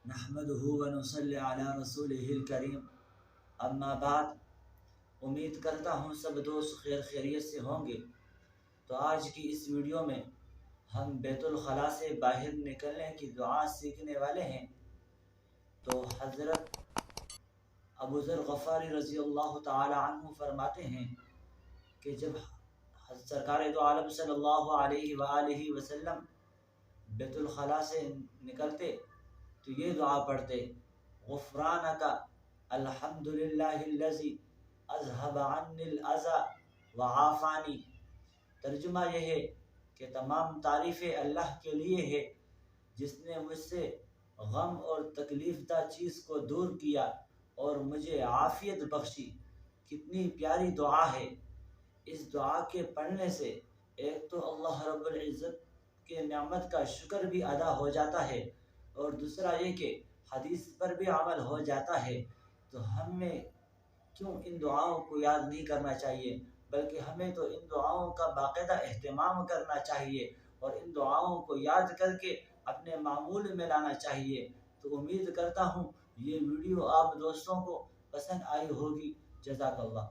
نحمده ونصلی علی رسولہ الکریم، اما بعد۔ امید کرتا ہوں سب دوست خیر خیریت سے ہوں گے۔ تو آج کی اس ویڈیو میں ہم بیت الخلاء سے باہر نکلنے کی دعا سیکھنے والے ہیں۔ تو حضرت ابو ذر غفاری رضی اللہ تعالی عنہ فرماتے ہیں کہ جب سرکار دو عالم صلی اللہ علیہ وآلہ وسلم بیت الخلاء سے نکلتے تو یہ دعا پڑھتے: غفرانک الحمدللہ الذی اذھب عنی الاذی وعافانی۔ ترجمہ یہ ہے کہ تمام تعریفیں اللہ کے لیے ہے جس نے مجھ سے غم اور تکلیف دہ چیز کو دور کیا اور مجھے عافیت بخشی۔ کتنی پیاری دعا ہے۔ اس دعا کے پڑھنے سے ایک تو اللہ رب العزت کے نعمت کا شکر بھی ادا ہو جاتا ہے، اور دوسرا یہ کہ حدیث پر بھی عمل ہو جاتا ہے۔ تو ہمیں کیوں ان دعاؤں کو یاد نہیں کرنا چاہیے، بلکہ ہمیں تو ان دعاؤں کا باقاعدہ اہتمام کرنا چاہیے اور ان دعاؤں کو یاد کر کے اپنے معمول میں لانا چاہیے۔ تو امید کرتا ہوں یہ ویڈیو آپ دوستوں کو پسند آئی ہوگی۔ جزاک اللہ۔